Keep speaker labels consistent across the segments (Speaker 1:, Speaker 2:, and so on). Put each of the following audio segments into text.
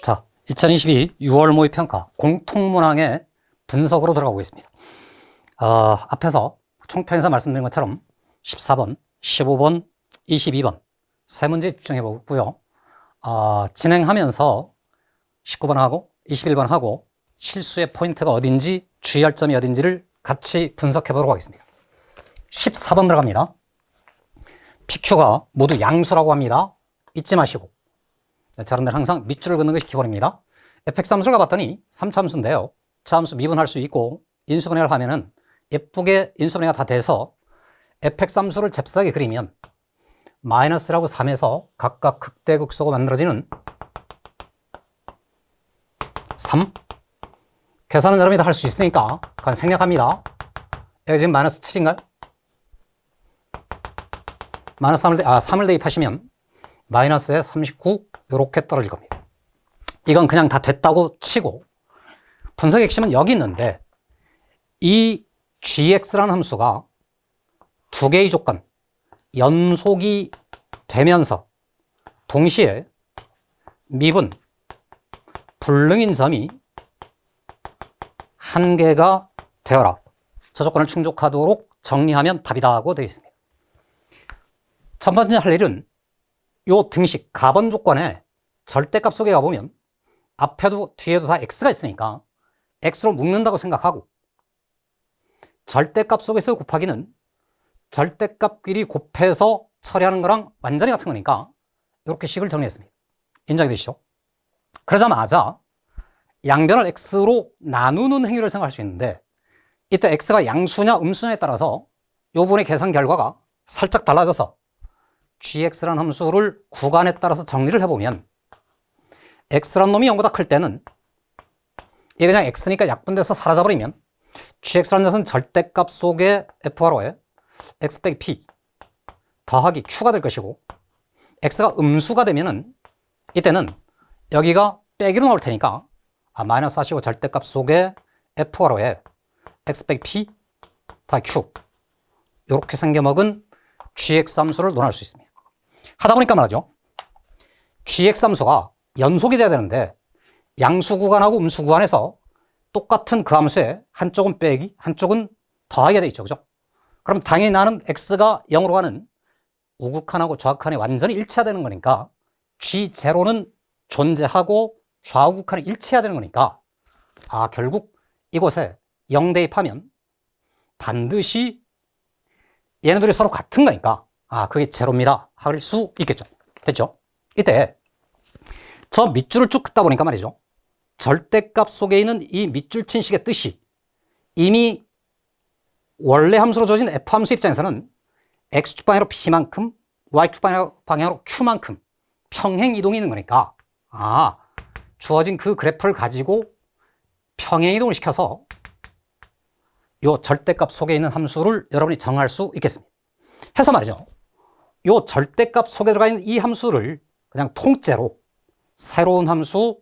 Speaker 1: 자, 2022 6월 모의평가 공통문항의 분석으로 들어가고 있습니다. 앞에서 총평에서 말씀드린 것처럼 14번, 15번, 22번 세 문제 집중해 보고요. 진행하면서 19번 하고 21번 하고 실수의 포인트가 어딘지, 주의할 점이 어딘지를 같이 분석해 보도록 하겠습니다. 14번 들어갑니다. PQ가 모두 양수라고 합니다. 잊지 마시고. 저런 데는 항상 밑줄을 긋는 것이 기본입니다. fx함수를 가봤더니 3차함수인데요. 차함수 미분할 수 있고 인수분해를 하면은 예쁘게 인수분해가 다 돼서 fx함수를 잽싸게 그리면 마이너스라고 3에서 각각 극대극소가 만들어지는 3. 계산은 여러분이 다 할 수 있으니까 그건 생략합니다. 여기 지금 마이너스 7인가요? 마이너스 3을 대입하시면 마이너스에 39 이렇게 떨어질 겁니다. 이건 그냥 다 됐다고 치고 분석의 핵심은 여기 있는데 이 gx라는 함수가 두 개의 조건 연속이 되면서 동시에 미분 불능인 점이 한 개가 되어라. 저 조건을 충족하도록 정리하면 답이다고 되어 있습니다. 첫 번째 할 일은 요 등식 가번 조건에 절대값 속에 가보면 앞에도 뒤에도 다 x가 있으니까 x로 묶는다고 생각하고 절대값 속에서 곱하기는 절대값끼리 곱해서 처리하는 거랑 완전히 같은 거니까 이렇게 식을 정리했습니다. 인정이 되시죠? 그러자마자 양변을 x로 나누는 행위를 생각할 수 있는데 이때 x가 양수냐 음수냐에 따라서 요 부분의 계산 결과가 살짝 달라져서 gx라는 함수를 구간에 따라서 정리를 해보면 x라는 놈이 0보다 클 때는 이게 그냥 x니까 약분돼서 사라져버리면 gx라는 녀석은 절대값 속의 f가로에 x 빼기 p 더하기 q가 될 것이고 x가 음수가 되면은 이때는 여기가 빼기로 나올 테니까 마이너스 하시고 절대값 속의 f가로에 x 빼기 p 더하기 q 이렇게 생겨먹은 gx 함수를 논할 수 있습니다. 하다 보니까 말하죠. gx 함수가 연속이 돼야 되는데 양수 구간하고 음수 구간에서 똑같은 그 함수에 한쪽은 빼기, 한쪽은 더하게 돼 있죠. 그죠? 그럼 당연히 나는 x가 0으로 가는 우극한하고 좌극한이 완전히 일치해야 되는 거니까 g0는 존재하고 좌우극한이 일치해야 되는 거니까 결국 이곳에 0 대입하면 반드시 얘네들이 서로 같은 거니까 그게 제로입니다 할 수 있겠죠. 됐죠? 이때 저 밑줄을 쭉 긋다 보니까 말이죠. 절대값 속에 있는 이 밑줄 친 식의 뜻이 이미 원래 함수로 주어진 f함수 입장에서는 x축 방향으로 p만큼 y축 방향으로 q만큼 평행 이동이 있는 거니까 주어진 그 그래프를 가지고 평행 이동을 시켜서 요 절대값 속에 있는 함수를 여러분이 정할 수 있겠습니다. 해서 말이죠. 요 절대값 속에 들어가 있는 이 함수를 그냥 통째로 새로운 함수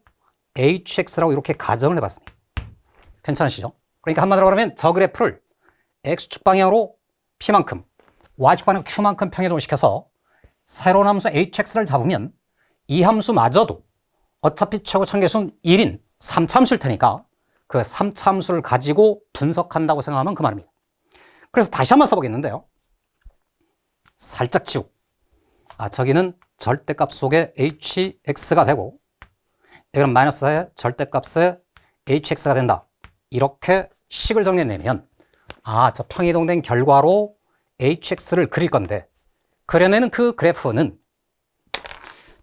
Speaker 1: hx라고 이렇게 가정을 해봤습니다. 괜찮으시죠? 그러니까 한마디로 말하면 저 그래프를 x축 방향으로 p만큼 y축 방향으로 q만큼 평행이동을 시켜서 새로운 함수 hx를 잡으면 이 함수마저도 어차피 최고 참계수는 1인 3차함수일 테니까 그 3차함수를 가지고 분석한다고 생각하면 그 말입니다. 그래서 다시 한번 써보겠는데요. 살짝 치우고 저기는 절대값 속에 hx가 되고 여기는 마이너스의 절대값에 hx가 된다. 이렇게 식을 정리해내면 저 평이동된 결과로 hx를 그릴 건데 그려내는 그 그래프는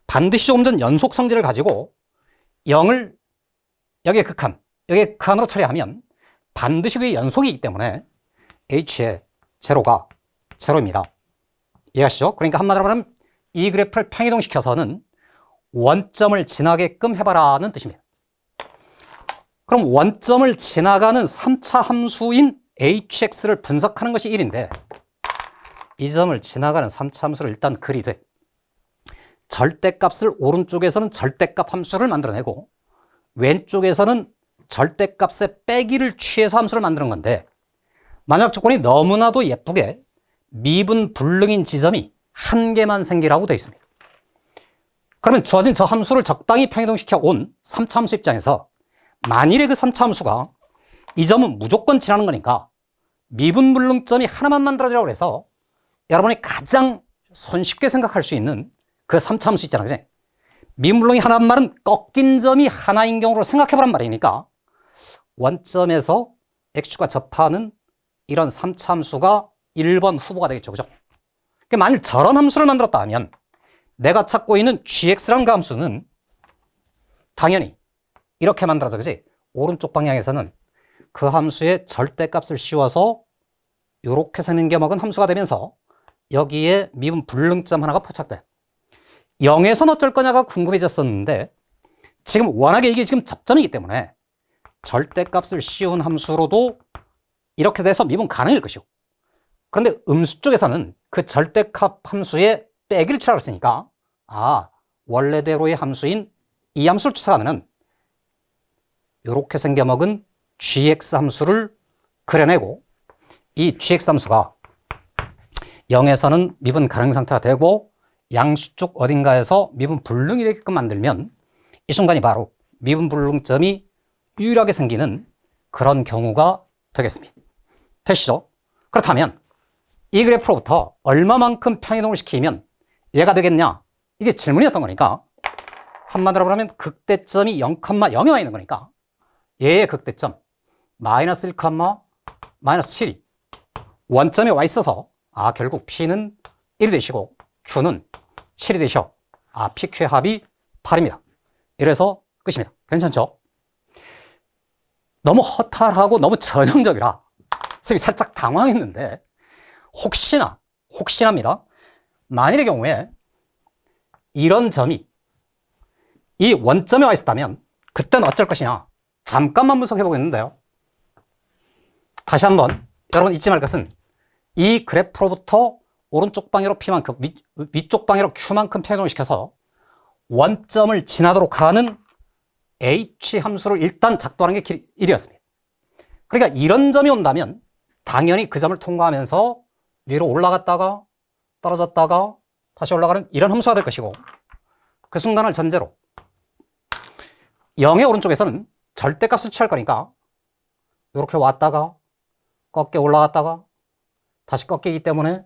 Speaker 1: 반드시 조금 전 연속 성질을 가지고 0을 여기에 극한, 여기에 극한으로 처리하면 반드시 그게 연속이기 때문에 h의 제로가 제로입니다. 이해하시죠? 그러니까 한마디로 말하면 이 그래프를 평이동시켜서는 원점을 지나게끔 해봐라는 뜻입니다. 그럼 원점을 지나가는 3차 함수인 hx를 분석하는 것이 1인데 이 점을 지나가는 3차 함수를 일단 그리되 절대값을 오른쪽에서는 절대값 함수를 만들어내고 왼쪽에서는 절대값의 빼기를 취해서 함수를 만드는 건데 만약 조건이 너무나도 예쁘게 미분 불능인 지점이 한 개만 생기라고 되어 있습니다. 그러면 주어진 저 함수를 적당히 평이동시켜 온 3차 함수 입장에서 만일에 그 3차 함수가 이 점은 무조건 지나는 거니까 미분불능점이 하나만 만들어지라고 해서 여러분이 가장 손쉽게 생각할 수 있는 그 3차 함수 있잖아, 그지? 미분불능이 하나란 말은 꺾인 점이 하나인 경우로 생각해보란 말이니까 원점에서 x축과 접하는 이런 3차 함수가 1번 후보가 되겠죠, 그죠? 그러니까 만일 저런 함수를 만들었다 하면 내가 찾고 있는 gx라는 그 함수는 당연히 이렇게 만들어져, 그지? 오른쪽 방향에서는 그 함수의 절대값을 씌워서 이렇게 생겨먹은 함수가 되면서 여기에 미분 불능점 하나가 포착돼. 0에서는 어쩔 거냐가 궁금해졌었는데 지금 워낙에 이게 지금 접점이기 때문에 절대값을 씌운 함수로도 이렇게 돼서 미분 가능일 것이고, 그런데 음수 쪽에서는 그 절대값 함수의 빼기를 치라고 했으니까 원래대로의 함수인 이 함수를 추측하면은 이렇게 생겨먹은 gx 함수를 그려내고 이 gx 함수가 0에서는 미분 가능 상태가 되고 양수 쪽 어딘가에서 미분 불능이 되게끔 만들면 이 순간이 바로 미분 불능점이 유일하게 생기는 그런 경우가 되겠습니다. 되시죠? 그렇다면 이 그래프로부터 얼마만큼 평이동을 시키면 얘가 되겠냐? 이게 질문이었던 거니까 한마디로 말하면 극대점이 0,0에 와 있는 거니까 얘의 극대점 마이너스 1, 마이너스 7이 원점에 와 있어서 결국 P는 1이 되시고 Q는 7이 되셔. PQ의 합이 8입니다. 이래서 끝입니다. 괜찮죠? 너무 허탈하고 너무 전형적이라 선생님이 살짝 당황했는데 혹시나입니다. 만일의 경우에 이런 점이 이 원점에 와 있었다면 그때는 어쩔 것이냐? 잠깐만 분석해 보겠는데요. 다시 한번 여러분 잊지 말 것은 이 그래프로부터 오른쪽 방향으로 P만큼 위쪽 방향으로 Q만큼 평이동을 시켜서 원점을 지나도록 하는 H 함수를 일단 작동하는 게 일이었습니다. 그러니까 이런 점이 온다면 당연히 그 점을 통과하면서 위로 올라갔다가 떨어졌다가 다시 올라가는 이런 함수가 될 것이고, 그 순간을 전제로 0의 오른쪽에서는 절대값을 취할 거니까 이렇게 왔다가 꺾여 올라갔다가 다시 꺾이기 때문에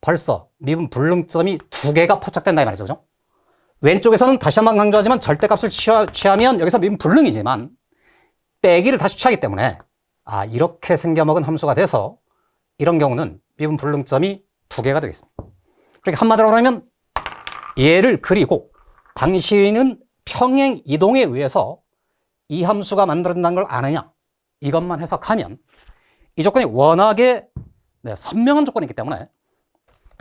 Speaker 1: 벌써 미분 불능점이 2개가 포착된다 이 말이죠, 그죠? 왼쪽에서는 다시 한번 강조하지만 절대값을 취하면 여기서 미분 불능이지만 빼기를 다시 취하기 때문에 이렇게 생겨먹은 함수가 돼서 이런 경우는 미분 불능점이 2개가 되겠습니다. 그러니까 한마디로 하면 얘를 그리고 당신은 평행 이동에 의해서 이 함수가 만들어진다는 걸 아느냐, 이것만 해석하면 이 조건이 워낙에 선명한 조건이기 때문에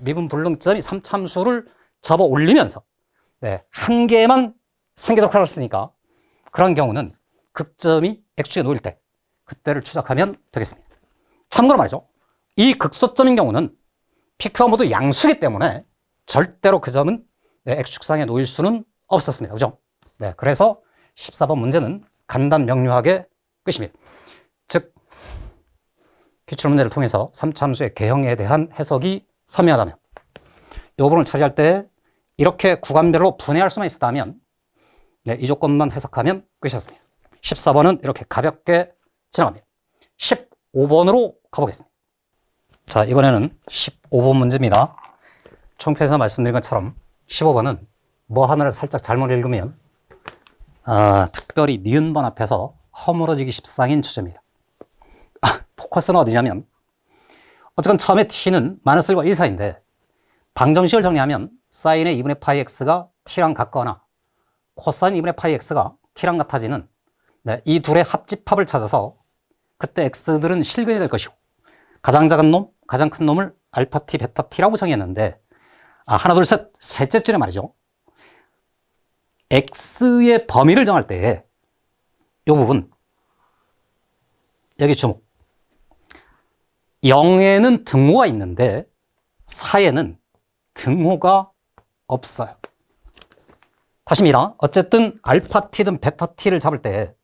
Speaker 1: 미분 불능점이 3차 함수를 접어 올리면서 한 개만 생기도록 하였으니까 그런 경우는 극점이 x축에 놓일 때 그때를 추적하면 되겠습니다. 참고로 말이죠, 이 극소점인 경우는 PQ가 모두 양수이기 때문에 절대로 그 점은 x축상에 놓일 수는 없었습니다. 그죠? 그래서 14번 문제는 간단 명료하게 끝입니다. 즉 기출문제를 통해서 3차 함수의 개형에 대한 해석이 선명하다면 이 부분을 처리할 때 이렇게 구간별로 분해할 수만 있었다면 이 조건만 해석하면 끝이었습니다. 14번은 이렇게 가볍게 지나갑니다. 15번으로 가보겠습니다. 자, 이번에는 15번 문제입니다. 총표에서 말씀드린 것처럼 15번은 뭐 하나를 살짝 잘못 읽으면 특별히 니은번 앞에서 허물어지기 십상인 주제입니다. 포커스는 어디냐면 어쨌건 처음에 t는 마이너스 1과 1 사이인데 방정식을 정리하면 사인의 2분의 파이 x가 t랑 같거나 코사인 2분의 파이 x가 t랑 같아지는 이 둘의 합집합을 찾아서 그때 x들은 실근이 될 것이고 가장 작은 놈, 가장 큰 놈을 알파 t, 베타 t라고 정했는데 하나, 둘, 셋, 셋째 줄에 말이죠. x의 범위를 정할 때 이 부분 여기 주목. 0에는 등호가 있는데 4에는 등호가 없어요. 다시입니다. 어쨌든 알파 t든 베타 t를 잡을 때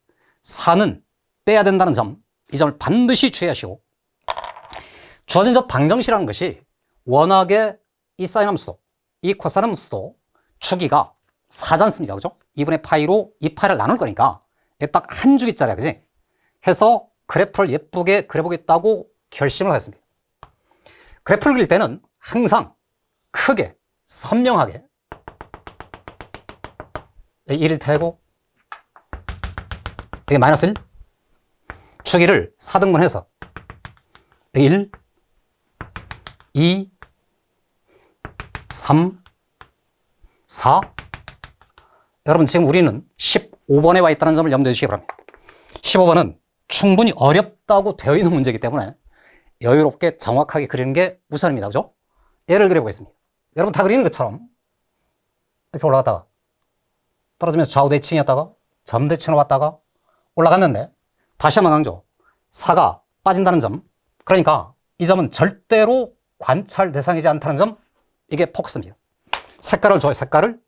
Speaker 1: 4는 빼야 된다는 점, 이 점을 반드시 주의하시고, 주어진 저 방정식이라는 것이 워낙에 이 사인 함수도 이 코사인 함수도 주기가 4지 않습니까? 그죠? 2분의 파이로 이 파이를 나눌 거니까 딱 한 주기짜리야, 그지? 해서 그래프를 예쁘게 그려보겠다고 결심을 했습니다. 그래프를 그릴 때는 항상 크게, 선명하게 1일 테고 여기 마이너스 1 주기를 4등분해서 1, 2, 3, 4 여러분 지금 우리는 15번에 와 있다는 점을 염두에 주시기 바랍니다. 15번은 충분히 어렵다고 되어 있는 문제이기 때문에 여유롭게 정확하게 그리는 게 우선입니다. 그죠? 예를 들어보겠습니다. 여러분 다 그리는 것처럼 이렇게 올라갔다가 떨어지면서 좌우 대칭이었다가 점 대칭으로 왔다가 올라갔는데 다시 한번 강조. 4가 빠진다는 점. 그러니까 이 점은 절대로 관찰 대상이지 않다는 점. 이게 포커스입니다. 색깔을 줘요. 색깔을.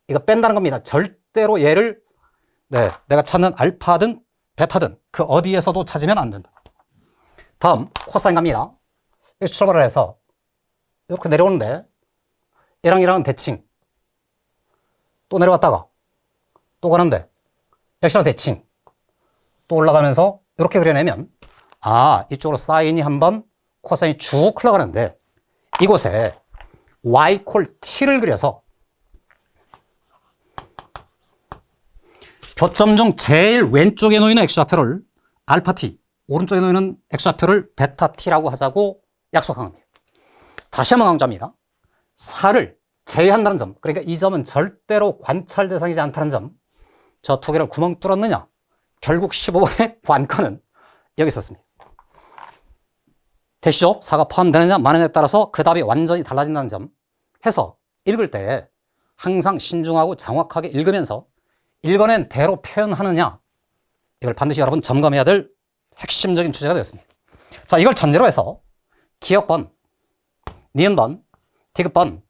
Speaker 1: 이거 뺀다는 겁니다. 절대로 얘를 내가 찾는 알파든 베타든 그 어디에서도 찾으면 안 된다. 다음 코사인 갑니다. 여기서 출발을 해서 이렇게 내려오는데 얘랑 얘랑은 대칭. 또 내려갔다가 또 가는데 역시나 대칭. 또 올라가면서 이렇게 그려내면 이쪽으로 사인이 한번 코사인이 쭉 흘러가는데 이곳에 y 콜 t를 그려서 교점 중 제일 왼쪽에 놓이는 x좌표를 알파 t, 오른쪽에 놓이는 x좌표를 베타 t라고 하자고 약속한 겁니다. 다시 한번 강조합니다. 4를 제외한다는 점, 그러니까 이 점은 절대로 관찰 대상이지 않다는 점, 저 두 개를 구멍 뚫었느냐? 결국 15번의 관건은 여기 있었습니다. 되시죠? 4가 포함되느냐 마느냐에 따라서 그 답이 완전히 달라진다는 점 해서 읽을 때 항상 신중하고 정확하게 읽으면서 읽어낸 대로 표현하느냐, 이걸 반드시 여러분 점검해야 될 핵심적인 주제가 되었습니다. 자, 이걸 전제로 해서 기억번, 니은번, 디귿번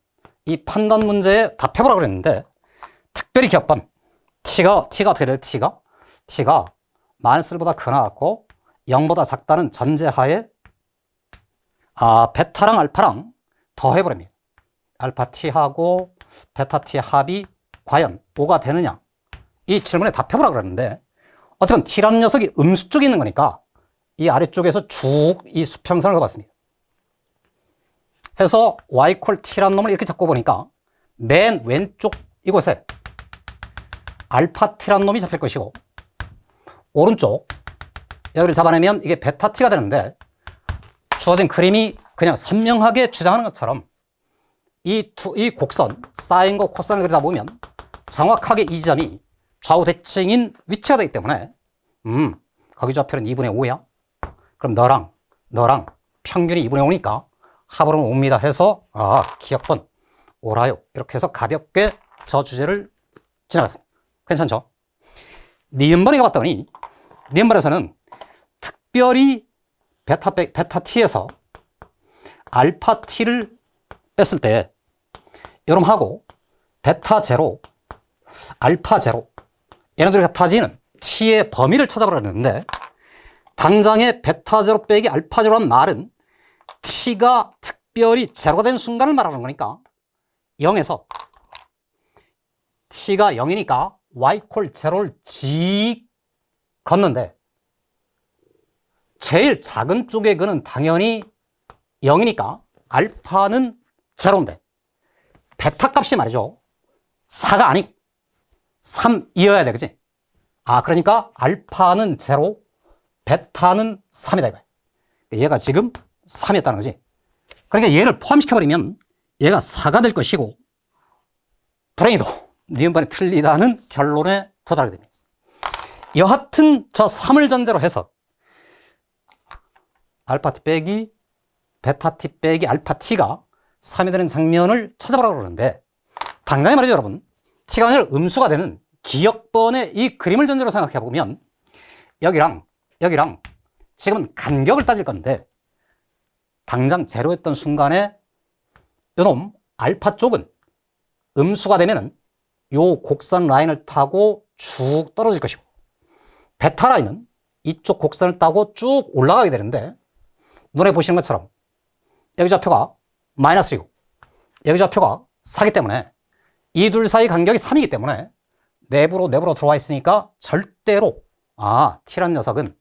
Speaker 1: 이 판단 문제에 답해보라고 그랬는데 특별히 기억번 t가 어떻게 돼요? t가 마이너스 1보다 크거나 같고 0보다 작다는 전제하에 베타랑 알파랑 더해버립니다. 알파 t하고 베타 t의 합이 과연 5가 되느냐, 이 질문에 답해보라고 그랬는데 어쨌든 t라는 녀석이 음수 쪽에 있는 거니까 이 아래쪽에서 쭉 이 수평선을 그어봤습니다. 해서 y 콜 t라는 놈을 이렇게 잡고 보니까 맨 왼쪽 이곳에 알파 t라는 놈이 잡힐 것이고 오른쪽 여기를 잡아내면 이게 베타 t가 되는데 주어진 그림이 그냥 선명하게 주장하는 것처럼 이 곡선, 사인과 코사인을 그리다 보면 정확하게 이 점이 좌우 대칭인 위치가 되기 때문에 거기 좌표는 2분의 5야. 그럼 너랑 평균이 2분의 5니까 합으로는 5입니다 해서 기억번 5라요. 이렇게 해서 가볍게 저 주제를 지나갔습니다. 괜찮죠? 니은번에 가봤더니 니은번에서는 특별히 베타 t에서 알파 t를 뺐을 때 여러분하고 베타 제로, 알파 제로 얘네들이 같아지는 t의 범위를 찾아보려는데 당장의 베타 제로 빼기 알파 제로란 말은 t가 특별히 제로가 된 순간을 말하는 거니까 0에서 t가 0이니까 y 콜 제로를 직 걷는데 제일 작은 쪽의 그는 당연히 0이니까 알파는 제로인데 베타 값이 말이죠 4가 아니고 3이어야 돼, 그치? 그러니까 알파는 제로, 베타는 3이다 이거야. 얘가 지금 3이었다는 거지. 그러니까 얘를 포함시켜버리면 얘가 4가 될 것이고 불행히도 니은번에 틀리다는 결론에 도달하게 됩니다. 여하튼 저 3을 전제로 해서 알파 t 빼기 베타 t 빼기 알파 t가 3이 되는 장면을 찾아보라고 그러는데 당장에 말이죠 여러분, t가 아니라 음수가 되는 기억번의 이 그림을 전제로 생각해 보면 여기랑 지금은 간격을 따질 건데 당장 제로였던 순간에 이놈 알파 쪽은 음수가 되면은 요 곡선 라인을 타고 쭉 떨어질 것이고 베타 라인은 이쪽 곡선을 타고 쭉 올라가게 되는데 눈에 보시는 것처럼 여기 좌표가 마이너스이고 여기 좌표가 4기 때문에 이 둘 사이 간격이 3이기 때문에 내부로 들어와 있으니까 절대로 t란 녀석은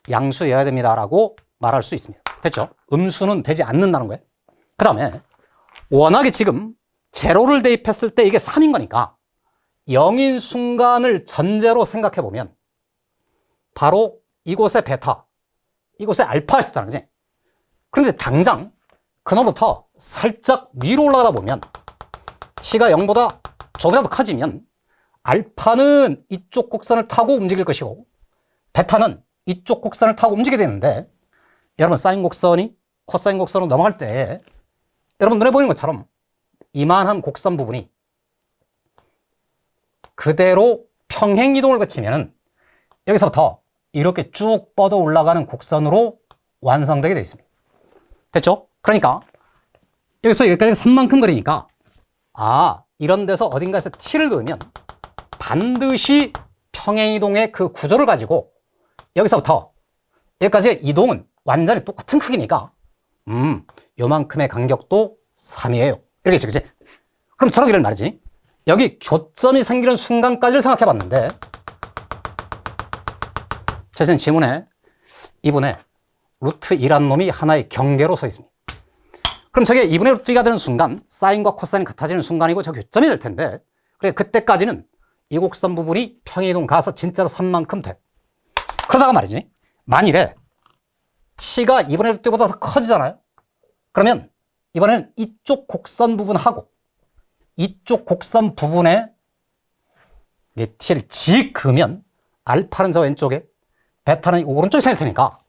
Speaker 1: 양수여야 됩니다라고 말할 수 있습니다. 됐죠? 음수는 되지 않는다는 거예요. 그 다음에 워낙에 지금 제로를 대입했을 때 이게 3인 거니까 0인 순간을 전제로 생각해 보면 바로 이곳에 베타, 이곳에 알파가 있었잖아, 그지? 그런데 당장 그놈부터 살짝 위로 올라가다 보면 t가 0보다 조금이라도 커지면 알파는 이쪽 곡선을 타고 움직일 것이고 베타는 이쪽 곡선을 타고 움직이게 되는데, 여러분 사인 곡선이 코사인 곡선으로 넘어갈 때 여러분 눈에 보이는 것처럼 이만한 곡선 부분이 그대로 평행 이동을 거치면 여기서부터 이렇게 쭉 뻗어 올라가는 곡선으로 완성되게 되어 있습니다. 됐죠? 그러니까 여기서 여기까지 3만큼 거리니까 이런 데서 어딘가에서 t를 그으면 반드시 평행 이동의 그 구조를 가지고 여기서부터 여기까지의 이동은 완전히 똑같은 크기니까 요만큼의 간격도 3이에요. 이렇게 있지, 그치? 그럼 저러기를 말이지. 여기 교점이 생기는 순간까지를 생각해 봤는데, 제 지문에 2분의 루트 2란 놈이 하나의 경계로 서 있습니다. 그럼 저게 2분의 루트 2가 되는 순간 사인과 코사인이 같아지는 순간이고 저 교점이 될 텐데, 그래 그때까지는 이 곡선 부분이 평행이동 가서 진짜로 3만큼 돼. 그러다가 말이지, 만일에 t가 2분의 루트 2보다 더 커지잖아요. 그러면 이번에는 이쪽 곡선 부분하고 이쪽 곡선 부분에 t를 직 그으면 알파는 저 왼쪽에 베타는 오른쪽에 생길 테니까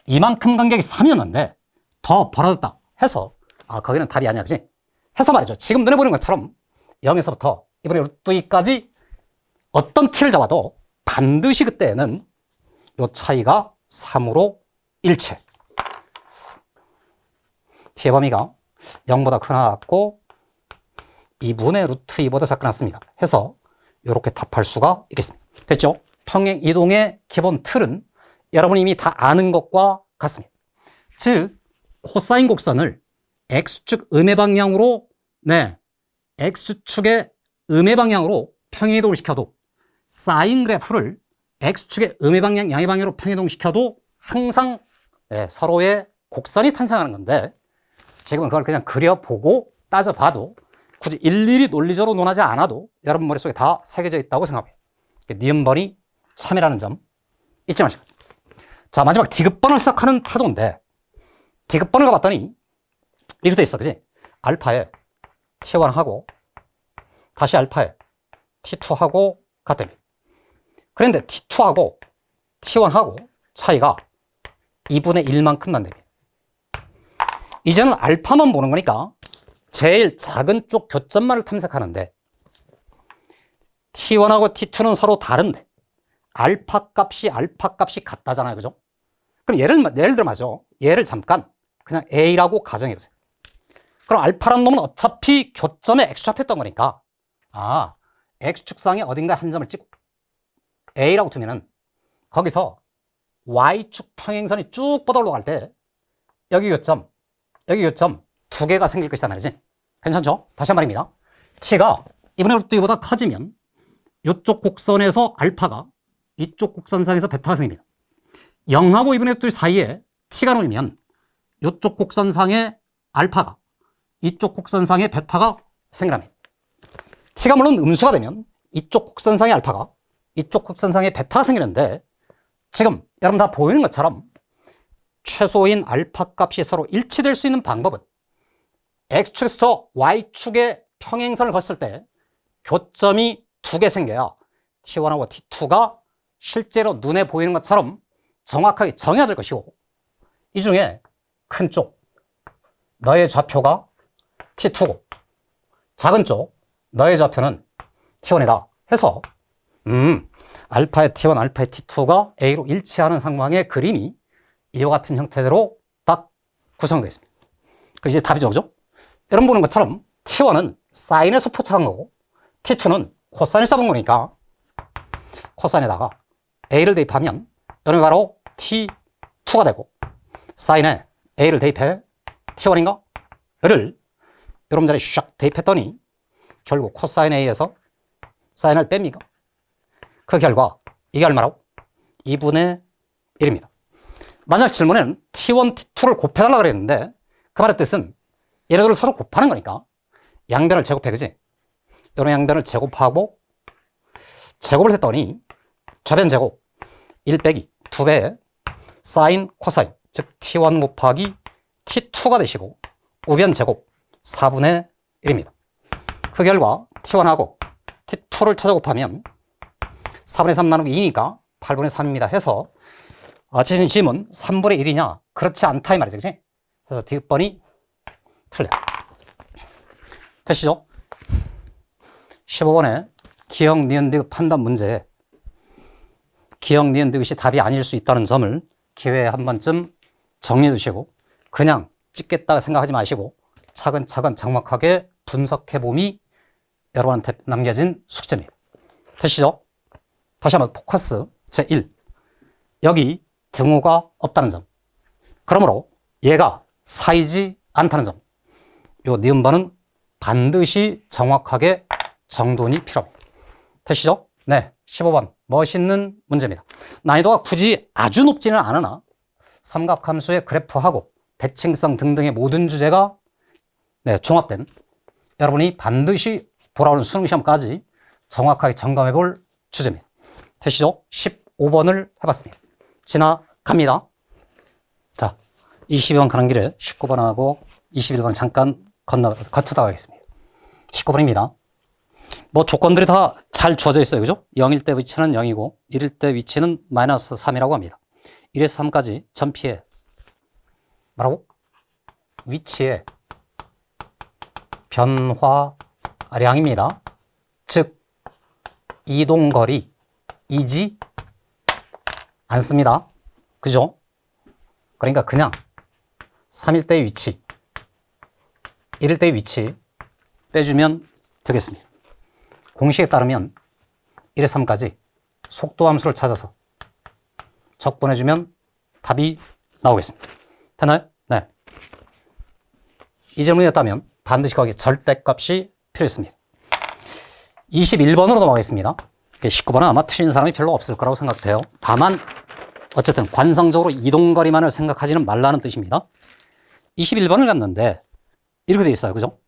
Speaker 1: 이만큼 간격이 3이었는데 더 벌어졌다 해서 거기는 답이 아니야, 그지? 해서 말이죠. 지금 눈에 보이는 것처럼 0에서부터 이번에 루트 2까지 어떤 t를 잡아도 반드시 그때는 요 차이가 3으로 일치. t의 범위가 0보다 크나 같고 2분의 루트 2보다 작거나 같습니다. 해서 이렇게 답할 수가 있겠습니다. 됐죠? 평행 이동의 기본 틀은 여러분이 이미 다 아는 것과 같습니다. 즉 코사인 곡선을 x축 음의 방향으로 x축의 음의 방향으로 평행 이동을 시켜도, 사인 그래프를 x축의 음의 방향, 양의 방향으로 평행 이동을 시켜도 항상 서로의 곡선이 탄생하는 건데, 지금은 그걸 그냥 그려보고 따져봐도 굳이 일일이 논리적으로 논하지 않아도 여러분 머릿속에 다 새겨져 있다고 생각해요. 니은번이 3이라는 점 잊지 마시고. 자, 마지막 디귿번을 시작하는 타도인데, 디귿번을 가봤더니 이렇게 돼 있어, 그지? 알파에 t1하고 다시 알파에 t2하고 같답니다. 그런데 t2하고 t1하고 차이가 2분의 1만큼 난답니다. 이제는 알파만 보는 거니까 제일 작은 쪽 교점만을 탐색하는데, t1하고 t2는 서로 다른데 알파 값이 같다잖아요, 그죠? 그럼 예를 들어 맞죠? 얘를 잠깐 그냥 a라고 가정해 보세요. 그럼 알파라는 놈은 어차피 교점에 x축 했던 거니까 x축상에 어딘가 한 점을 찍고 a라고 두면은 거기서 y축 평행선이 쭉 뻗어 올라갈 때 여기 교점 두 개가 생길 것이란 말이지. 괜찮죠? 다시 한 말입니다. t가 2분의 루트 2보다 커지면 이쪽 곡선에서 알파가 이쪽 곡선상에서 베타가 생깁니다. 0하고 2분의 루트 2 사이에 t가 놓이면 이쪽 곡선상에 알파가 이쪽 곡선상에 베타가 생깁니다. t가 물론 음수가 되면 이쪽 곡선상에 알파가 이쪽 곡선상에 베타가 생기는데, 지금 여러분 다 보이는 것처럼 최소인 알파 값이 서로 일치될 수 있는 방법은 x축에서 y축의 평행선을 걷을 때 교점이 두 개 생겨야 t1하고 t2가 실제로 눈에 보이는 것처럼 정확하게 정해야 될 것이고, 이 중에 큰 쪽 너의 좌표가 t2고 작은 쪽 너의 좌표는 t1이다 해서 알파의 t1, 알파의 t2가 a로 일치하는 상황의 그림이 이와 같은 형태로 딱 구성되어 있습니다. 그 이제 답이죠, 그죠? 여러분 보는 것처럼 t1은 사인에서 포착한 거고 t2는 코사인을 써본 거니까 코사인에다가 a를 대입하면 여러분 바로 t2가 되고, 사인에 a를 대입해 t1인가? 를 여러분 자리에 샥 대입했더니 결국 코사인 A에서 사인 R을 뺍니까? 그 결과 이게 얼마라고? 2분의 1입니다. 마지막 질문에는 T1, T2를 곱해달라고 그랬는데 그 말의 뜻은 얘네들을 서로 곱하는 거니까 양변을 제곱해, 그지? 이런 양변을 제곱하고 제곱을 했더니 좌변 제곱 1 빼기 2배의 사인, 코사인, 즉 T1 곱하기 T2가 되시고 우변 제곱 4분의 1입니다. 그 결과 T1하고 T2를 찾아 곱하면 4분의 3 나누기 2니까 8분의 3입니다 해서 제신 질문 3분의 1이냐? 그렇지 않다 이 말이죠, 그치? 그래서 뒷번이 틀려. 되시죠? 15번에 기억, 니은, 디귿 판단 문제에 기억, 니은, 디귿이 답이 아닐 수 있다는 점을 기회에 한 번쯤 정리해 두시고 그냥 찍겠다 생각하지 마시고 차근차근 정확하게 분석해 봄이 여러분한테 남겨진 숙제입니다. 되시죠? 다시 한번 포커스 제1. 여기 등호가 없다는 점. 그러므로 얘가 사이지 않다는 점. 요 니은번은 반드시 정확하게 정돈이 필요합니다. 되시죠? 네, 15번 멋있는 문제입니다. 난이도가 굳이 아주 높지는 않으나 삼각함수의 그래프하고 대칭성 등등의 모든 주제가 종합된 여러분이 반드시 돌아오는 수능시험까지 정확하게 점검해 볼 주제입니다. 되시죠? 15번을 해봤습니다. 지나갑니다. 자, 22번 가는 길에 19번하고 21번 잠깐 거쳐다 가겠습니다. 19번입니다. 뭐 조건들이 다 잘 주어져 있어요. 그죠? 0일 때 위치는 0이고 1일 때 위치는 마이너스 3이라고 합니다. 1에서 3까지 전피의 뭐라고? 위치의 변화량입니다. 즉 이동거리이지 않습니다. 그죠? 그러니까 그냥 3일 때의 위치, 1일 때의 위치 빼주면 되겠습니다. 공식에 따르면 1에서 3까지 속도함수를 찾아서 적분해주면 답이 나오겠습니다. 됐나요? 네. 이 질문이었다면 반드시 거기에 절대값이 필요했습니다. 21번으로 넘어가겠습니다. 19번은 아마 틀린 사람이 별로 없을 거라고 생각돼요. 다만 어쨌든 관성적으로 이동거리만을 생각하지는 말라는 뜻입니다. 21번을 갔는데 이렇게 돼 있어요. 그죠?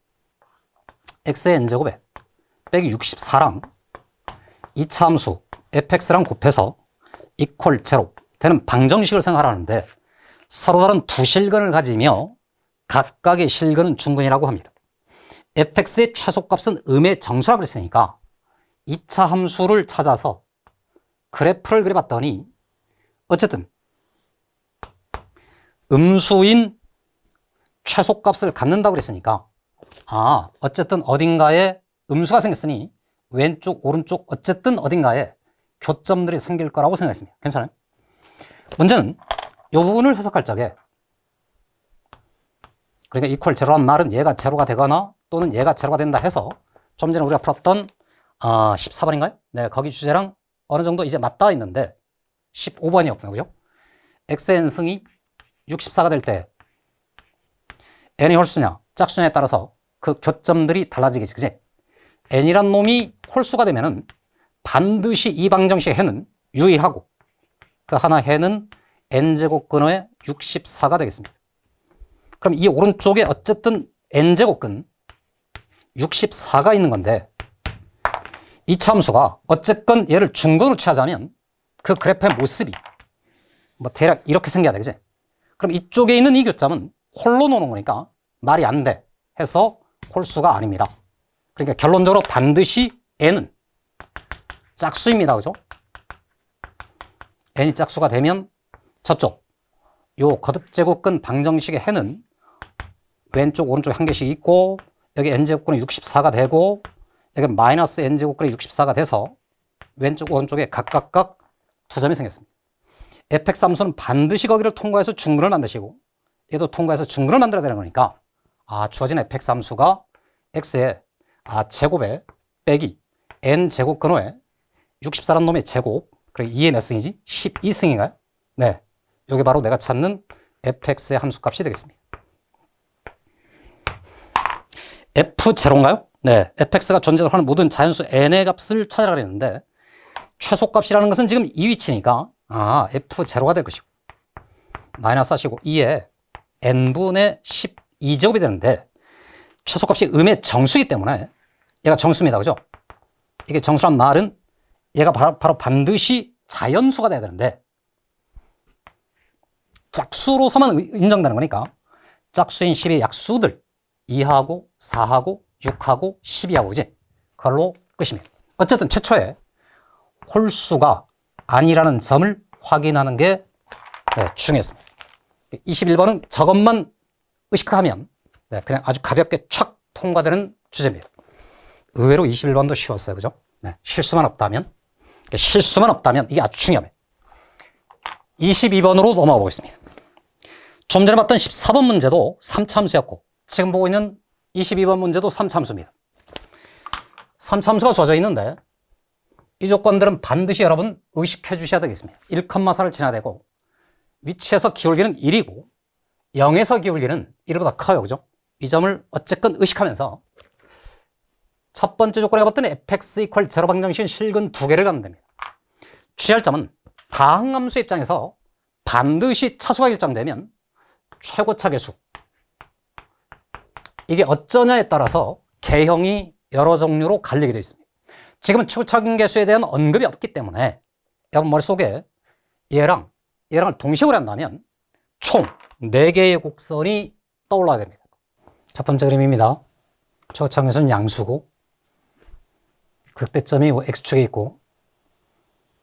Speaker 1: x의 n제곱에 빼기 64랑 2차 함수 fx랑 곱해서 이퀄 제로 되는 방정식을 생각하라는데 서로 다른 두 실근을 가지며 각각의 실근은 중근이라고 합니다. fx의 최소값은 음의 정수라고 그랬으니까 2차 함수를 찾아서 그래프를 그려봤더니 어쨌든 음수인 최소값을 갖는다고 그랬으니까 어쨌든 어딘가에 음수가 생겼으니 왼쪽 오른쪽 어쨌든 어딘가에 교점들이 생길 거라고 생각했습니다. 괜찮아요? 문제는 이 부분을 해석할 적에 그러니까 이퀄 제로란 말은 얘가 제로가 되거나 또는 얘가 제로가 된다 해서 좀 전에 우리가 풀었던 14번인가요? 네, 거기 주제랑 어느 정도 이제 맞닿아 있는데 15번이었구나. 그죠? xn승이 64가 될 때 n이 홀수냐 짝수냐에 따라서 그 교점들이 달라지겠지. 그지? n이란 놈이 홀수가 되면은 반드시 이 방정식의 해는 유의하고 그 하나 해는 n제곱 근호의 64가 되겠습니다. 그럼 이 오른쪽에 어쨌든 n제곱근 64가 있는 건데 이 참수가 어쨌건 얘를 중근으로 취하자면 그 그래프의 모습이 뭐 대략 이렇게 생겨야 돼. 그지? 그럼 이쪽에 있는 이 교점은 홀로 노는 거니까 말이 안 돼 해서 홀수가 아닙니다. 그러니까 결론적으로 반드시 n은 짝수입니다. 그죠? n이 짝수가 되면 저쪽 요 거듭제곱근 방정식의 해는 왼쪽 오른쪽에 한 개씩 있고 여기 n제곱근이 64가 되고 여기 마이너스 n제곱근이 64가 돼서 왼쪽 오른쪽에 각각 두 점이 생겼습니다. fx 함수는 반드시 거기를 통과해서 중근을 만드시고 얘도 통과해서 중근을 만들어야 되는 거니까 주어진 fx 함수가 x의 제곱에 빼기 n제곱근호에 64란 놈의 제곱 그리고 2의 몇 승이지? 12승인가요? 네, 이게 바로 내가 찾는 fx의 함수값이 되겠습니다. f0인가요? 네, fx가 존재하는 모든 자연수 n의 값을 찾으라 그랬는데 최소값이라는 것은 지금 이 위치니까 f0가 될 것이고 마이너스 하시고 2에 n분의 12제곱이 되는데 최소값이 음의 정수이기 때문에 얘가 정수입니다. 그죠? 이게 정수란 말은 얘가 바로 반드시 자연수가 돼야 되는데 짝수로서만 인정되는 거니까 짝수인 10의 약수들 2하고 4하고 6하고 12하고 그지? 그걸로 끝입니다. 어쨌든 최초에 홀수가 아니라는 점을 확인하는 게 중요했습니다. 21번은 저것만 의식하면 그냥 아주 가볍게 촥 통과되는 주제입니다. 의외로 21번도 쉬웠어요. 그죠? 실수만 없다면 이게 아주 중요합니다. 22번으로 넘어가 보겠습니다. 좀 전에 봤던 14번 문제도 3차함수였고 지금 보고 있는 22번 문제도 3차함수입니다. 3차함수가 주어져 있는데 이 조건들은 반드시 여러분 의식해 주셔야 되겠습니다. 1,4를 지나야 되고 위치에서 기울기는 1이고 0에서 기울기는 1보다 커요. 그죠? 이 점을 어쨌건 의식하면서 첫 번째 조건에 봤던 fx = 0 방정식은 실근 2개를 갖는 됩니다. 주의할 점은 다항함수 입장에서 반드시 차수가 결정되면 최고차 계수 이게 어쩌냐에 따라서 개형이 여러 종류로 갈리게 되어 있습니다. 지금은 최고차 계수에 대한 언급이 없기 때문에 여러분 머릿속에 얘랑을 동시에 그린다면 총 4개의 곡선이 떠올라야 됩니다. 첫 번째 그림입니다. 최고차 계수는 양수고 극대점이 X축에 있고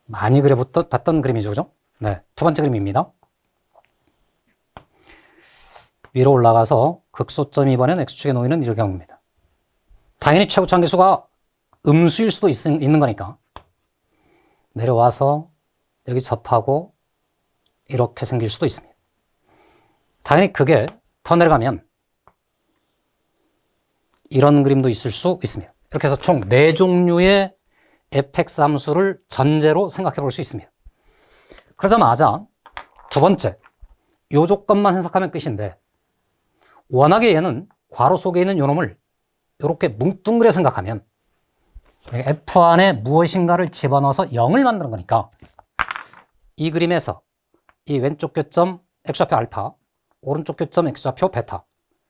Speaker 1: 많이 봤던 그림이죠. 그죠? 네. 두 번째 그림입니다. 위로 올라가서 극소점이 이번엔 X축에 놓이는 이런 경우입니다. 당연히 최고차 계수가 음수일 수도 있는 거니까 내려와서 여기 접하고 이렇게 생길 수도 있습니다. 당연히 그게 더 내려가면 이런 그림도 있을 수 있습니다. 이렇게 해서 총 4종류의 fx 함수를 전제로 생각해 볼 수 있습니다. 그러자마자 두 번째, 이 조건만 해석하면 끝인데 워낙에 얘는 괄호 속에 있는 요 놈을 이렇게 뭉뚱그려 생각하면 f 안에 무엇인가를 집어넣어서 0을 만드는 거니까 이 그림에서 이 왼쪽 교점 x좌표 알파, 오른쪽 교점 x좌표 베타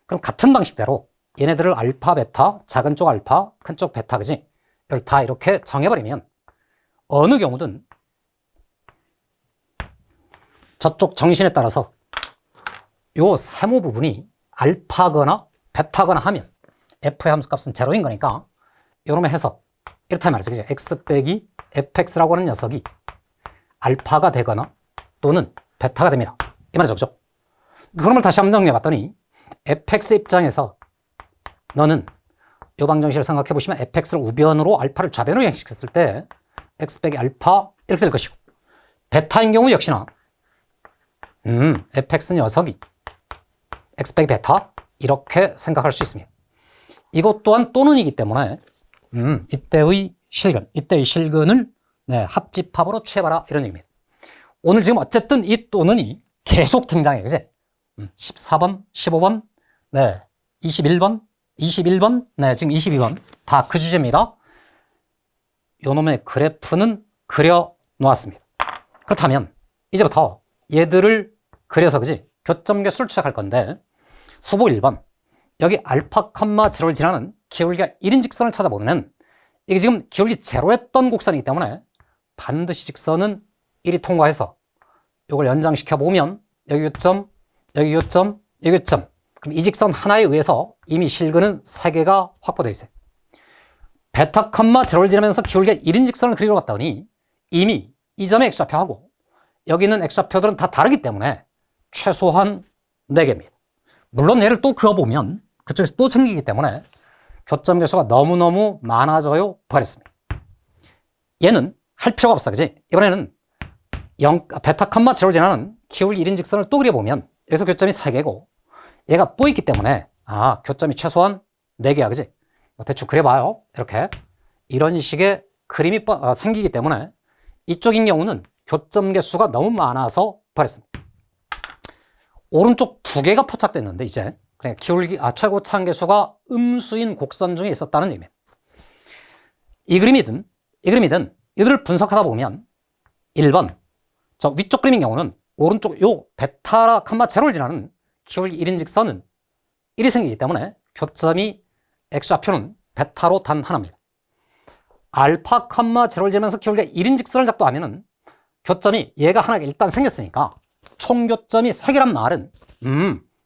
Speaker 1: 그럼 같은 방식대로 얘네들을 알파, 베타, 작은 쪽 알파, 큰 쪽 베타, 그지? 이걸 다 이렇게 정해버리면 어느 경우든 저쪽 정신에 따라서 요 세모 부분이 알파거나 베타거나 하면 f의 함수값은 제로인 거니까 요놈의 해석 이렇다 말이죠. 그죠? x 빼기 fx라고 하는 녀석이 알파가 되거나 또는 베타가 됩니다. 이 말이죠. 그죠? 그럼을 다시 한번 정리해 봤더니 fx 입장에서 너는 이 방정식을 생각해 보시면 fx를 우변으로 알파를 좌변으로 양식했을 때 x 빼기 알파 이렇게 될 것이고 베타인 경우 역시나 fx 녀석이 x 빼기 베타 이렇게 생각할 수 있습니다. 이것 또한 또는이기 때문에 이때의 실근을 합집합으로 취해봐라 이런 얘기입니다. 오늘 지금 어쨌든 이 또는이 계속 등장해요. 그지? 14번, 15번, 21번, 21번, 지금 22번 다 그 주제입니다. 요놈의 그래프는 그려 놓았습니다. 그렇다면 이제부터 얘들을 그려서 그지? 교점 개수를 추적할 건데 후보 1번 여기 알파, 제로를 지나는 기울기가 1인 직선을 찾아보면 이게 지금 기울기 제로였던 곡선이기 때문에 반드시 직선은 1이 통과해서 이걸 연장시켜 보면 여기 요점, 여기 요점, 여기 요점 그럼 이 직선 하나에 의해서 이미 실근은 3개가 확보되어 있어요. 베타, 제로를 지나면서 기울기가 1인 직선을 그리러 갔더니 이미 이 점의 x좌표하고 여기 있는 x좌표들은 다 다르기 때문에 최소한 4개입니다. 물론 얘를 또 그어보면 그쪽에서 또 생기기 때문에 교점 개수가 너무너무 많아져요 버렸습니다. 얘는 할 필요가 없어. 그지? 이번에는 베타, 제로를 지나는 기울기 1인 직선을 또 그려보면 여기서 교점이 3개고 얘가 또 있기 때문에 교점이 최소한 4개야. 그지? 대충 그려봐요. 이렇게 이런 식의 그림이 생기기 때문에 이쪽인 경우는 교점 개수가 너무 많아서 버렸습니다. 오른쪽 2개가 포착됐는데 이제 그러니까 최고 차항계수가 음수인 곡선 중에 있었다는 얘기입니다. 이 그림이든 이들을 분석하다 보면 1번 저 위쪽 그림인 경우는 오른쪽 요 베타 컴마 제로를 지나는 기울기 1인 직선은 1이 생기기 때문에 교점이 x좌표는 베타로 단 하나입니다. 알파 컴마 제로를 지나면서 기울기가 1인 직선을 작도하면은 교점이 얘가 하나가 일단 생겼으니까 총 교점이 3개란 말은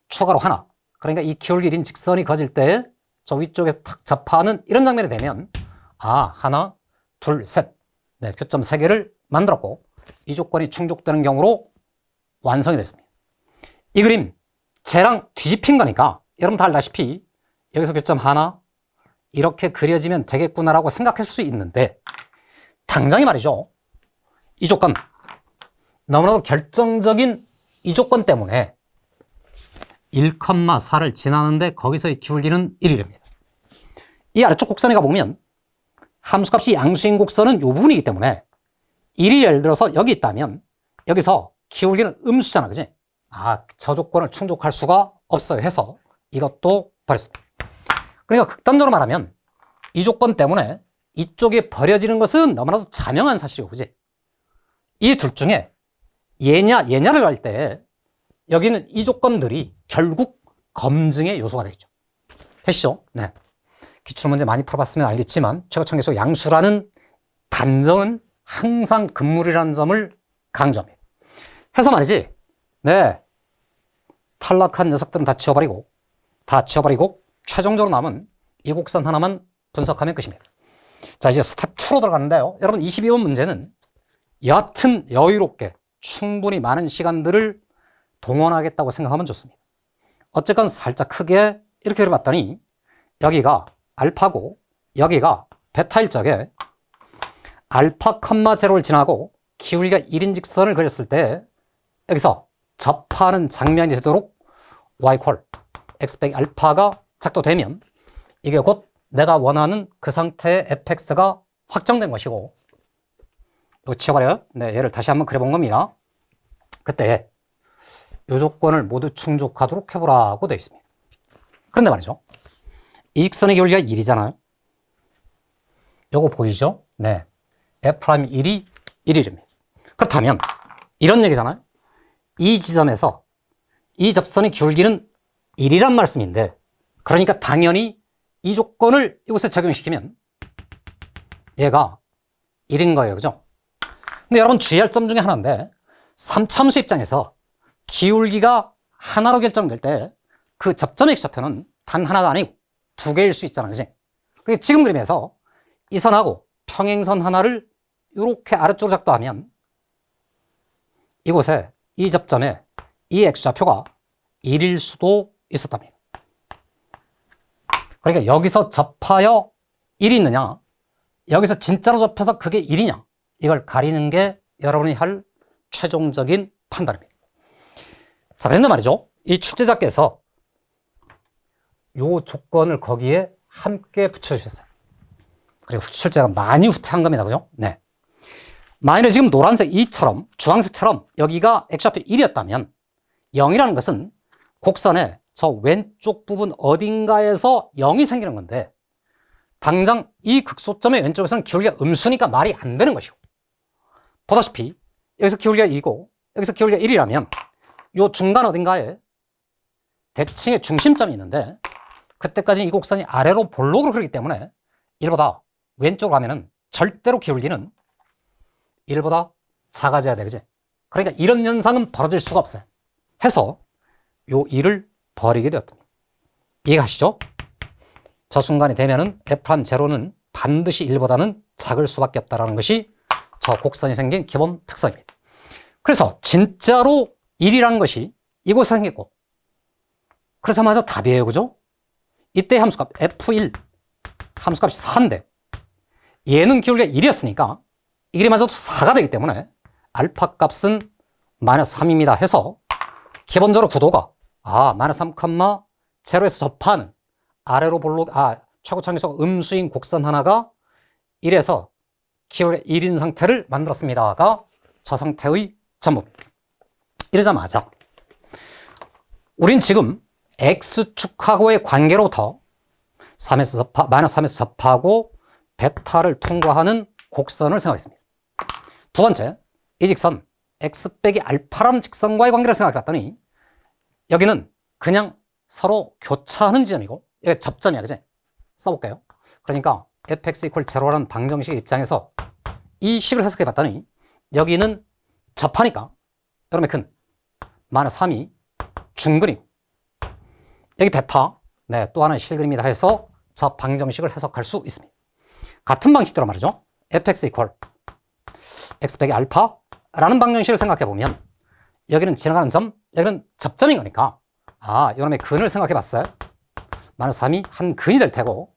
Speaker 1: 추가로 하나. 그러니까 이 기울기 1인 직선이 거질 때 저 위쪽에 탁 접하는 이런 장면이 되면 하나, 둘, 셋. 네, 교점 3개를 만들었고 이 조건이 충족되는 경우로 완성이 됐습니다. 이 그림 쟤랑 뒤집힌 거니까 여러분 다 알다시피 여기서 교점 하나 이렇게 그려지면 되겠구나라고 생각할 수 있는데 당장이 말이죠. 이 조건 너무나도 결정적인 이 조건 때문에 1,4를 지나는데 거기서의 기울기는 1이랍니다. 이 아래쪽 곡선에 가보면 함수값이 양수인 곡선은 이 부분이기 때문에 1이 예를 들어서 여기 있다면 여기서 기울기는 음수잖아, 그지? 저 조건을 충족할 수가 없어요 해서 이것도 버렸습니다. 그러니까 극단적으로 말하면 이 조건 때문에 이쪽에 버려지는 것은 너무나도 자명한 사실이고, 그지? 이 둘 중에 얘냐를 할 때 여기는 이 조건들이 결국 검증의 요소가 되겠죠. 되시죠? 네. 기출문제 많이 풀어봤으면 알겠지만 최고차항계수 양수라는 단정은 항상 금물이라는 점을 강조합니다. 해서 말이지, 네, 탈락한 녀석들은 다 지워버리고 최종적으로 남은 이 곡선 하나만 분석하면 끝입니다. 자, 이제 스텝 2로 들어가는데요. 여러분 22번 문제는 여하튼 여유롭게 충분히 많은 시간들을 동원하겠다고 생각하면 좋습니다. 어쨌건 살짝 크게 이렇게 그려봤더니 여기가 알파고 여기가 베타일 적에 알파 컴마 제로를 지나고 기울기가 1인 직선을 그렸을 때 여기서 접하는 장면이 되도록 y 콜 x 빼기 알파가 작도되면 이게 곧 내가 원하는 그 상태의 fx가 확정된 것이고, 이거 지워버려요. 네, 얘를 다시 한번 그려본 겁니다. 그때 이 조건을 모두 충족하도록 해보라고 되어 있습니다. 그런데 말이죠, 이 직선의 기울기가 1이잖아요. 요거 보이죠? 네, f'1이 1이랍니다. 그렇다면 이런 얘기잖아요. 이 지점에서 이 접선의 기울기는 1이란 말씀인데, 그러니까 당연히 이 조건을 이곳에 적용시키면 얘가 1인 거예요. 그죠? 근데 여러분 주의할 점 중에 하나인데, 3차함수 입장에서 기울기가 하나로 결정될 때 그 접점의 x좌표는 단 하나가 아니고 2개일 수 있잖아요. 그지? 그러니까 지금 그림에서 이 선하고 평행선 하나를 이렇게 아래쪽으로 작도하면 이곳에 이 접점에 이 x좌표가 1일 수도 있었답니다. 그러니까 여기서 접하여 1이 있느냐, 여기서 진짜로 접해서 그게 1이냐, 이걸 가리는 게 여러분이 할 최종적인 판단입니다. 자, 그런데 말이죠, 이 출제자께서 요 조건을 거기에 함께 붙여주셨어요. 그리고 출제가 많이 후퇴한 겁니다. 그죠? 네. 만일에 지금 노란색 이처럼 주황색처럼 여기가 x좌표 1이었다면 0이라는 것은 곡선의 저 왼쪽 부분 어딘가에서 0이 생기는 건데, 당장 이 극소점의 왼쪽에서는 기울기가 음수니까 말이 안 되는 것이고, 보다시피 여기서 기울기가 2고 여기서 기울기가 1이라면 요 중간 어딘가에 대칭의 중심점이 있는데, 그때까지 이 곡선이 아래로 볼록으로 흐르기 때문에 1보다 왼쪽으로 가면은 절대로 기울기는 1보다 작아져야 되겠지. 그러니까 이런 현상은 벌어질 수가 없어요. 해서 요 1을 버리게 되었답니다. 이해가시죠? 저 순간이 되면은 f'0는 반드시 1보다는 작을 수밖에 없다는 것이 저 곡선이 생긴 기본 특성입니다. 그래서 진짜로 1이라는 것이 이곳에 생겼고, 그래서 맞아 답이에요. 그죠? 이때 함수값 f1 함수값이 4인데 얘는 기울기가 1이었으니까 이 그림마저도 4가 되기 때문에 알파 값은 -3입니다 해서 기본적으로 구도가 -3,0에서 접하는 아래로 볼록 최고차항계수가 음수인 곡선 하나가 1에서 기울기 1인 상태를 만들었습니다가 저 상태의 전부입니다. 이러자마자 우린 지금 X축하고의 관계로부터 3에서 마이너스 3에서 접하고 베타를 통과하는 곡선을 생각했습니다. 두 번째, 이 직선 X 빼기 알파라는 직선과의 관계를 생각해봤더니 여기는 그냥 서로 교차하는 지점이고 여기 접점이야, 그지? 써볼게요. 그러니까 fx 이퀄 제로라는 방정식의 입장에서 이 식을 해석해봤더니 여기는 접하니까 여러분의 큰 마이너스 3이 중근이고 여기 베타, 네, 또 하나의 실근입니다 해서 저 방정식을 해석할 수 있습니다. 같은 방식대로 말이죠. fx 이퀄 x 빼기 알파라는 방정식을 생각해보면 여기는 지나가는 점, 여기는 접점인 거니까 이놈의 근을 생각해봤어요. 마이너스 3이 한 근이 될 테고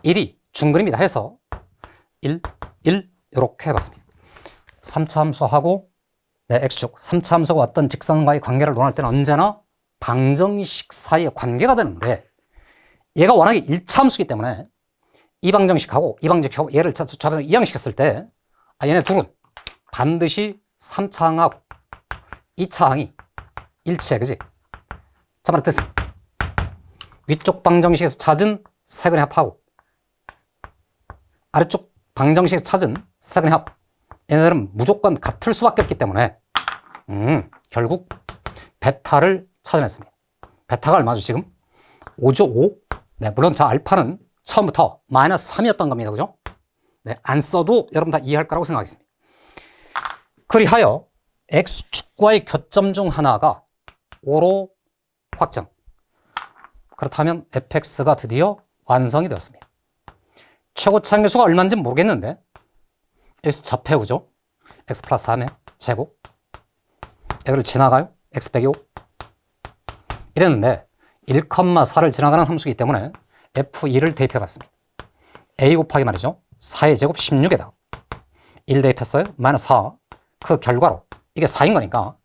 Speaker 1: 1이 중근입니다 해서 1, 1 이렇게 해봤습니다. 3차 함수하고 x축 3차 함수가 어떤 직선과의 관계를 논할 때는 언제나 방정식 사이의 관계가 되는데 얘가 워낙에 1차 함수이기 때문에 이 방정식하고 이 방정식하고 얘를 좌변으로 이항시켰을 때 얘네 둘은 반드시 3차 항하고 2차 항이 일치해, 그지? 자, 말의 뜻은 위쪽 방정식에서 찾은 세근의 합하고 아래쪽 방정식에서 찾은 세근의 합, 얘네들은 무조건 같을 수밖에 없기 때문에 결국 베타를 찾아냈습니다. 베타가 얼마죠 지금? 5죠 5. 네, 물론 저 알파는 처음부터 마이너스 3이었던 겁니다. 그죠? 네, 안 써도 여러분 다 이해할 거라고 생각하겠습니다. 그리하여 X축과의 교점 중 하나가 5로 확정. 그렇다면 fx가 드디어 완성이 되었습니다. 최고치 함수가 얼마인지 모르겠는데 x 접해오죠. x 플러스 3의 제곱. 얘를 지나가요. x 빼기 5. 이랬는데 1,4를 지나가는 함수이기 때문에 f2를 대입해봤습니다. a 곱하기 말이죠. 4의 제곱 16에다가 1 대입했어요. 마이너스 4. 그 결과로 이게 4인 거니까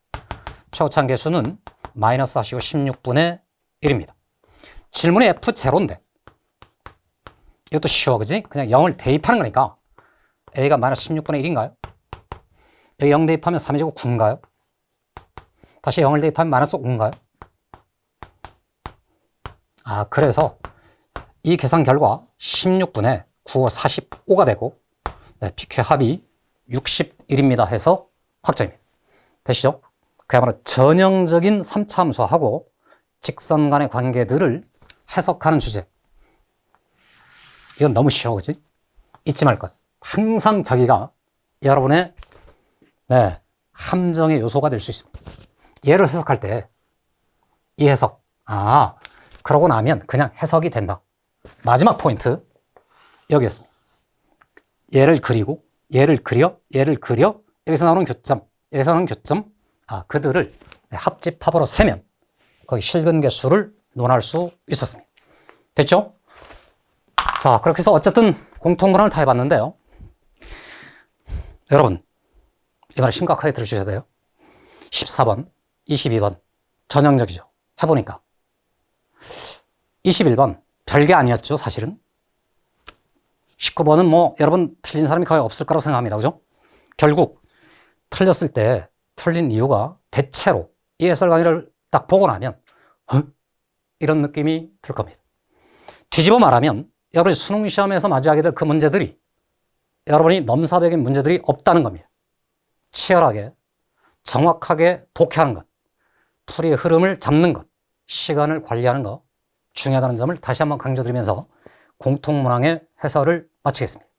Speaker 1: 최고치 함수는 마이너스 4시고 16분의 1입니다. 질문이 f0인데 이것도 쉬워, 그지? 그냥 0을 대입하는 거니까 a가 마이너스 16분의 1인가요? 여기 0 대입하면 3이제곱 9인가요? 다시 0을 대입하면 마이너스 5인가요? 그래서 이 계산 결과 16분의 9, 45가 되고 PQ 합이 61입니다 해서 확정입니다. 되시죠? 그야말로 전형적인 3차 함수하고 직선 간의 관계들을 해석하는 주제. 이건 너무 쉬워, 그지? 잊지 말 것. 항상 저기가 여러분의 함정의 요소가 될 수 있습니다. 얘를 해석할 때 이 해석, 그러고 나면 그냥 해석이 된다. 마지막 포인트 여기였습니다. 얘를 그리고 얘를 그려 여기서 나오는 교점, 여기서 나오는 교점, 그들을 합집합으로 세면 거기 실근 개수를 논할 수 있었습니다. 됐죠? 자, 그렇게 해서 어쨌든 공통분할을 다 해봤는데요. 여러분, 이 말 심각하게 들어주셔야 돼요. 14번, 22번 전형적이죠. 해보니까 21번 별게 아니었죠, 사실은. 19번은 뭐 여러분 틀린 사람이 거의 없을 거라고 생각합니다. 그죠? 결국 틀렸을 때 틀린 이유가 대체로 이 해설 강의를 딱 보고 나면 이런 느낌이 들 겁니다. 뒤집어 말하면 여러분이 수능 시험에서 맞이하게 될 그 문제들이 여러분이 넘사벽인 문제들이 없다는 겁니다. 치열하게 정확하게 독해하는 것, 풀이의 흐름을 잡는 것, 시간을 관리하는 것 중요하다는 점을 다시 한번 강조드리면서 공통문항의 해설을 마치겠습니다.